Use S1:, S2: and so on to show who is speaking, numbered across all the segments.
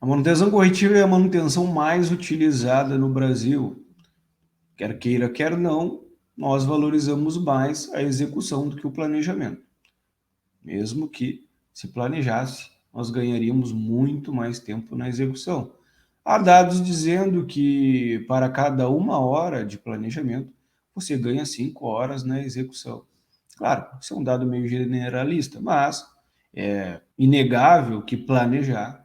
S1: A manutenção corretiva é a manutenção mais utilizada no Brasil. Quer queira, quer não, nós valorizamos mais a execução do que o planejamento. Mesmo que, se planejasse, nós ganharíamos muito mais tempo na execução. Há dados dizendo que para cada 1 hora de planejamento, você ganha 5 horas na execução. Claro, isso é um dado meio generalista, mas é inegável que planejar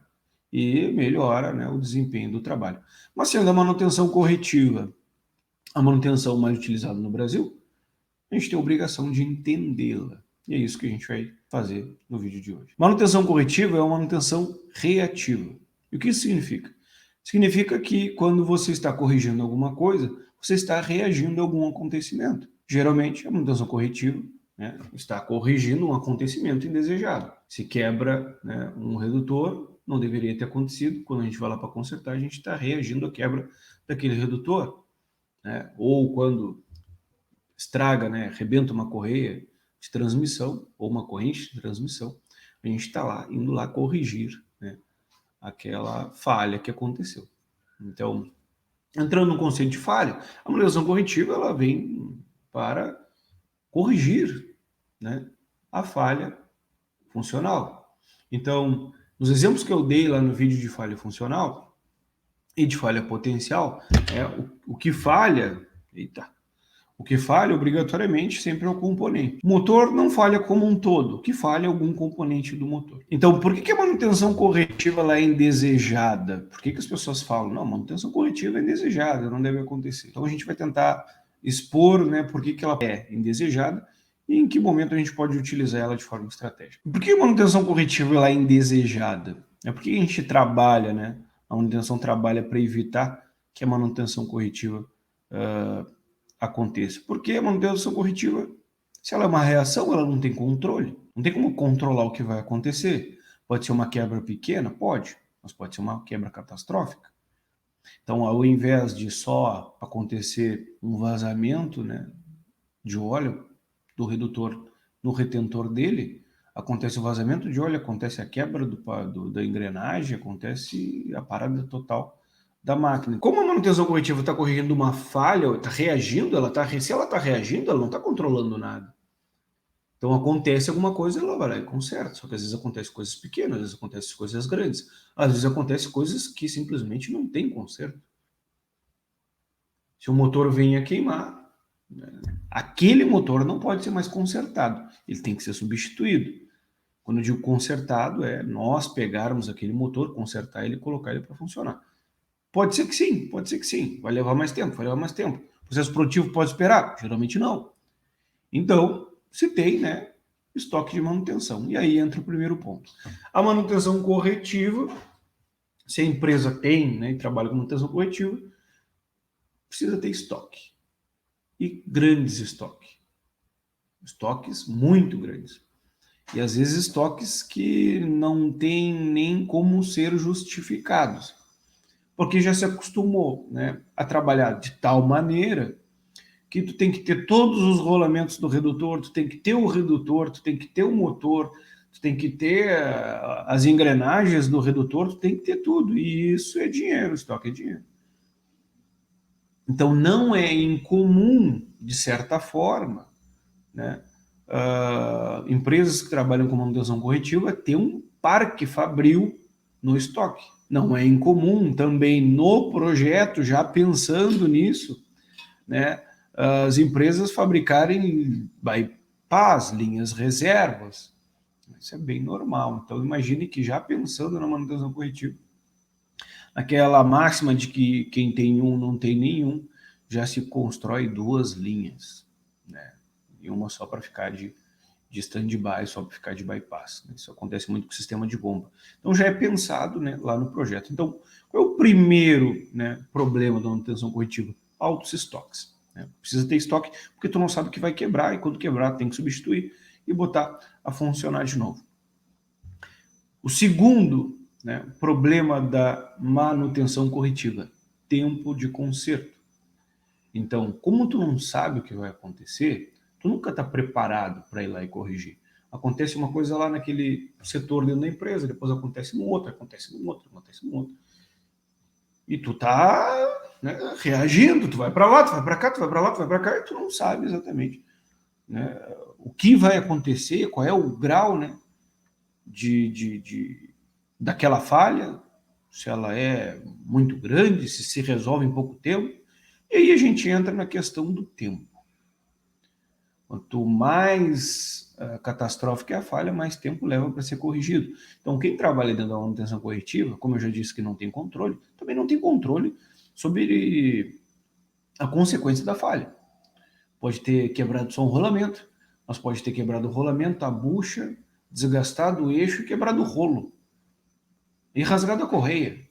S1: e melhora, né, o desempenho do trabalho. Mas sendo a manutenção corretiva a manutenção mais utilizada no Brasil, a gente tem a obrigação de entendê-la. E é isso que a gente vai fazer no vídeo de hoje. Manutenção corretiva é uma manutenção reativa. E o que isso significa? Significa que quando você está corrigindo alguma coisa, você está reagindo a algum acontecimento. Geralmente, a manutenção corretiva, né, está corrigindo um acontecimento indesejado. Se quebra, né, um redutor, não deveria ter acontecido. Quando a gente vai lá para consertar, a gente está reagindo à quebra daquele redutor. Né? Ou quando estraga, né, arrebenta uma correia de transmissão ou uma corrente de transmissão, a gente está lá, indo lá corrigir, né, aquela falha que aconteceu. Então, entrando no conceito de falha, a manutenção corretiva ela vem para corrigir, né, a falha funcional. Então, nos exemplos que eu dei lá no vídeo de falha funcional e de falha potencial, o que falha, eita, o que falha obrigatoriamente sempre é o componente. O motor não falha como um todo, o que falha é algum componente do motor. Então, por que a manutenção corretiva ela é indesejada? Por que as pessoas falam, não, manutenção corretiva é indesejada, não deve acontecer? Então, a gente vai tentar expor, né, por que ela é indesejada e em que momento a gente pode utilizar ela de forma estratégica. Por que a manutenção corretiva ela é indesejada? É porque a gente trabalha, né? A manutenção trabalha para evitar que a manutenção corretiva aconteça. Porque a manutenção corretiva, se ela é uma reação, ela não tem controle. Não tem como controlar o que vai acontecer. Pode ser uma quebra pequena? Pode, mas pode ser uma quebra catastrófica. Então, ao invés de só acontecer um vazamento, né, de óleo do redutor no retentor dele, acontece o vazamento de óleo, acontece a quebra da engrenagem, acontece a parada total da máquina. Como a manutenção corretiva está corrigindo uma falha, está reagindo, se ela está reagindo, ela não está controlando nada. Então acontece alguma coisa, ela vai lá e conserta. Só que às vezes acontece coisas pequenas, às vezes acontece coisas grandes, às vezes acontece coisas que simplesmente não tem conserto. Se o motor vem a queimar, aquele motor não pode ser mais consertado, ele tem que ser substituído. Quando eu digo consertado, é nós pegarmos aquele motor, consertar ele e colocar ele para funcionar. Pode ser que sim, vai levar mais tempo, vai levar mais tempo. O processo produtivo pode esperar? Geralmente não. Então, se tem, né, estoque de manutenção. E aí entra o primeiro ponto. A manutenção corretiva, se a empresa tem, né, e trabalha com manutenção corretiva, precisa ter estoque. E grandes estoques. Estoques muito grandes. E às vezes estoques que não tem nem como ser justificados. Porque já se acostumou, né, a trabalhar de tal maneira que tu tem que ter todos os rolamentos do redutor, tu tem que ter o redutor, tu tem que ter o motor, tu tem que ter as engrenagens do redutor, tu tem que ter tudo. E isso é dinheiro, estoque é dinheiro. Então não é incomum, de certa forma, né, empresas que trabalham com manutenção corretiva ter um parque fabril no estoque. Não é incomum também no projeto, já pensando nisso, né, as empresas fabricarem bypass, linhas reservas. Isso é bem normal. Então imagine que já pensando na manutenção corretiva, aquela máxima de que quem tem um não tem nenhum, já se constrói 2 linhas, né? E uma só para ficar de stand-by, só para ficar de bypass. Né? Isso acontece muito com o sistema de bomba. Então já é pensado, né, lá no projeto. Então, qual é o primeiro, né, problema da manutenção corretiva? Altos estoques. Né? Precisa ter estoque porque tu não sabe o que vai quebrar e quando quebrar tem que substituir e botar a funcionar de novo. O segundo, né, problema da manutenção corretiva, tempo de conserto. Então, como tu não sabe o que vai acontecer, tu nunca está preparado para ir lá e corrigir. Acontece uma coisa lá naquele setor dentro da empresa, depois acontece no outro, acontece no outro, acontece no outro. E tu tá, né, reagindo, tu vai para lá, tu vai para cá, tu vai para lá, tu vai para cá, e tu não sabe exatamente, né, o que vai acontecer, qual é o grau, né, daquela falha, se ela é muito grande, se resolve em pouco tempo. E aí a gente entra na questão do tempo. Quanto mais catastrófica é a falha, mais tempo leva para ser corrigido. Então, quem trabalha dentro da manutenção corretiva, como eu já disse que não tem controle, também não tem controle sobre a consequência da falha. Pode ter quebrado só um rolamento, mas pode ter quebrado o rolamento, a bucha, desgastado o eixo e quebrado o rolo. E rasgado a correia,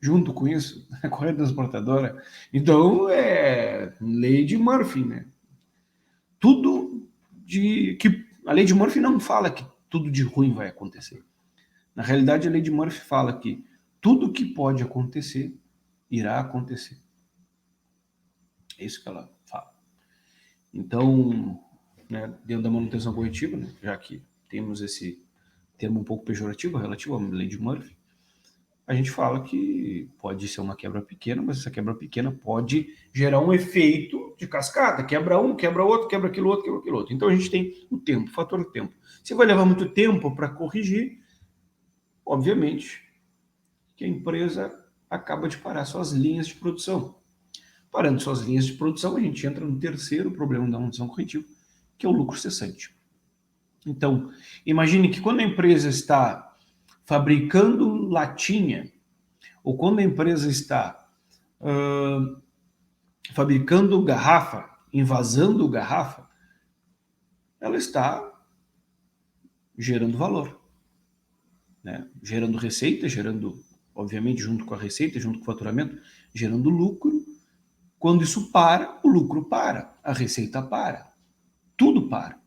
S1: junto com isso, a correia transportadora. Então, é lei de Murphy, né? Tudo de que a lei de Murphy não fala que tudo de ruim vai acontecer. Na realidade, a lei de Murphy fala que tudo que pode acontecer irá acontecer. É isso que ela fala. Então, né, dentro da manutenção corretiva, né, já que temos esse termo um pouco pejorativo relativo à lei de Murphy, a gente fala que pode ser uma quebra pequena, mas essa quebra pequena pode gerar um efeito de cascata. Quebra um, quebra outro, quebra aquilo outro, quebra aquilo outro. Então a gente tem o tempo, o fator tempo. Se vai levar muito tempo para corrigir, obviamente que a empresa acaba de parar suas linhas de produção. Parando suas linhas de produção, a gente entra no terceiro problema da manutenção corretiva, que é o lucro cessante. Então, imagine que quando a empresa está fabricando latinha, ou quando a empresa está fabricando garrafa, envasando garrafa, ela está gerando valor, né? Gerando receita, gerando, obviamente, junto com a receita, junto com o faturamento, gerando lucro. Quando isso para, o lucro para, a receita para, tudo para.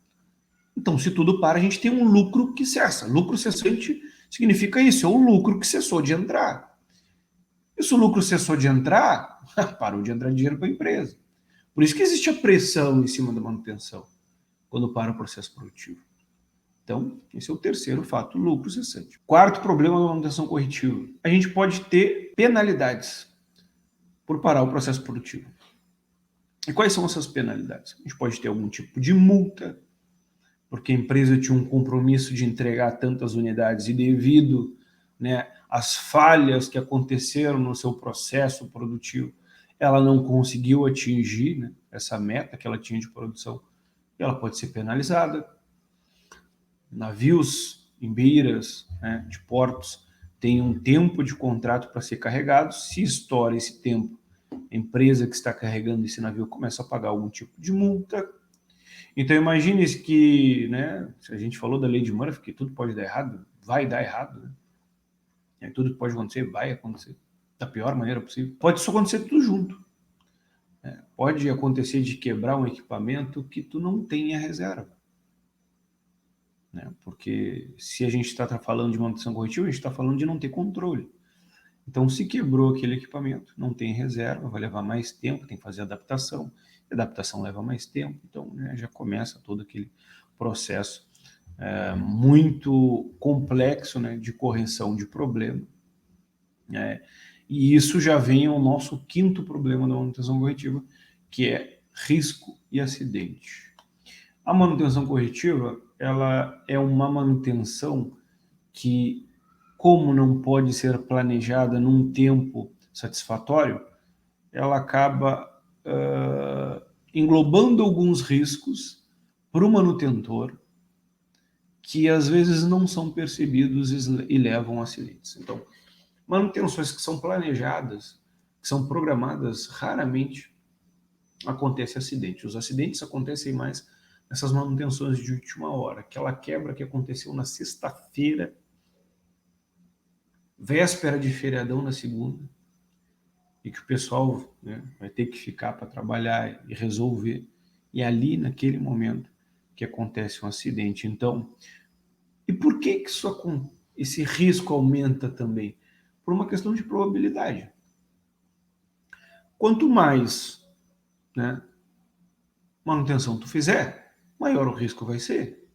S1: Então, se tudo para, a gente tem um lucro que cessa. Lucro cessante significa isso, é o lucro que cessou de entrar. E se o lucro cessou de entrar, parou de entrar dinheiro para a empresa. Por isso que existe a pressão em cima da manutenção, quando para o processo produtivo. Então, esse é o terceiro fato, lucro cessante. Quarto problema da manutenção corretiva. A gente pode ter penalidades por parar o processo produtivo. E quais são essas penalidades? A gente pode ter algum tipo de multa, porque a empresa tinha um compromisso de entregar tantas unidades e devido, né, às falhas que aconteceram no seu processo produtivo, ela não conseguiu atingir, né, essa meta que ela tinha de produção, e ela pode ser penalizada. Navios em beiras, né, de portos têm um tempo de contrato para ser carregado. Se estoura esse tempo, a empresa que está carregando esse navio começa a pagar algum tipo de multa. Então imagine que, né, se a gente falou da lei de Murphy, que tudo pode dar errado, vai dar errado, né? Tudo que pode acontecer, vai acontecer da pior maneira possível. Pode só acontecer tudo junto. Né? Pode acontecer de quebrar um equipamento que tu não tenha reserva. Né? Porque se a gente está falando de manutenção corretiva, a gente está falando de não ter controle. Então, se quebrou aquele equipamento, não tem reserva, vai levar mais tempo, tem que fazer adaptação. A adaptação leva mais tempo, então, né, já começa todo aquele processo muito complexo, né, de correção de problema. Né? E isso já vem ao nosso quinto problema da manutenção corretiva, que é risco e acidente. A manutenção corretiva, ela é uma manutenção que, como não pode ser planejada num tempo satisfatório, ela acaba englobando alguns riscos para o manutentor que às vezes não são percebidos e levam a acidentes. Então, manutenções que são planejadas, que são programadas, raramente acontece acidente. Os acidentes acontecem mais nessas manutenções de última hora. Aquela quebra que aconteceu na sexta-feira, véspera de feriadão na segunda, e que o pessoal, né, vai ter que ficar para trabalhar e resolver. E ali, naquele momento, que acontece um acidente. Então, e por que esse risco aumenta também? Por uma questão de probabilidade. Quanto mais, né, manutenção tu fizer, maior o risco vai ser.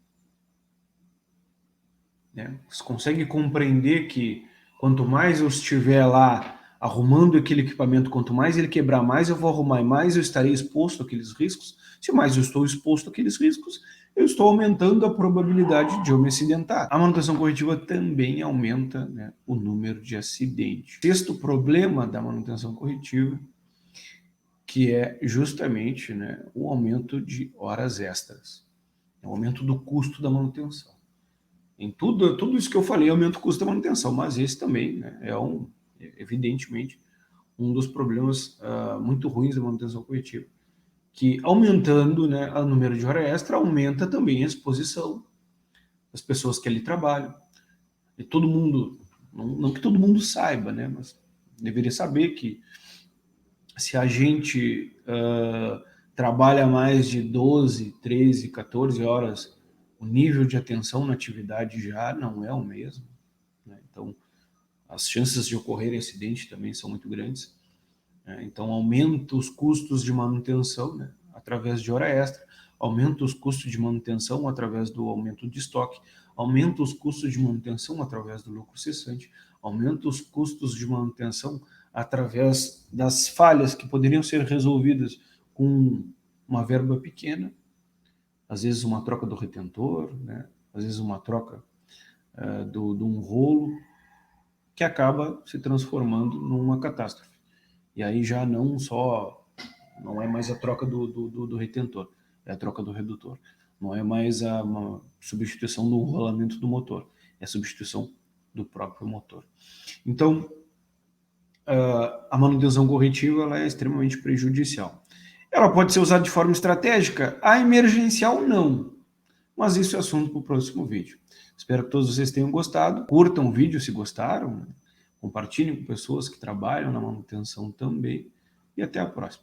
S1: né? Você consegue compreender que quanto mais eu estiver lá arrumando aquele equipamento, quanto mais ele quebrar, mais eu vou arrumar e mais eu estarei exposto àqueles riscos. Se mais eu estou exposto àqueles riscos, eu estou aumentando a probabilidade de eu me acidentar. A manutenção corretiva também aumenta, né, o número de acidentes. Sexto problema da manutenção corretiva, que é justamente, né, o aumento de horas extras, o aumento do custo da manutenção. Em tudo isso que eu falei aumenta o custo da manutenção, mas esse também, né, evidentemente, um dos problemas muito ruins da manutenção corretiva, que aumentando, né, o número de hora extra, aumenta também a exposição das pessoas que ali trabalham. E todo mundo, não que todo mundo saiba, né, mas deveria saber que se a gente trabalha mais de 12, 13, 14 horas, o nível de atenção na atividade já não é o mesmo, né? Então, as chances de ocorrer acidente também são muito grandes, né? Então, aumenta os custos de manutenção, né, através de hora extra, aumenta os custos de manutenção através do aumento de estoque, aumenta os custos de manutenção através do lucro cessante, aumenta os custos de manutenção através das falhas que poderiam ser resolvidas com uma verba pequena, às vezes uma troca do retentor, né, às vezes uma troca de um rolo, que acaba se transformando numa catástrofe. E aí já não é mais a troca do retentor, é a troca do redutor. Não é mais uma substituição do rolamento do motor, é a substituição do próprio motor. Então, a manutenção corretiva ela é extremamente prejudicial. Ela pode ser usada de forma estratégica? A emergencial, não. Mas isso é assunto para o próximo vídeo. Espero que todos vocês tenham gostado. Curtam o vídeo se gostaram. Compartilhem com pessoas que trabalham na manutenção também. E até a próxima.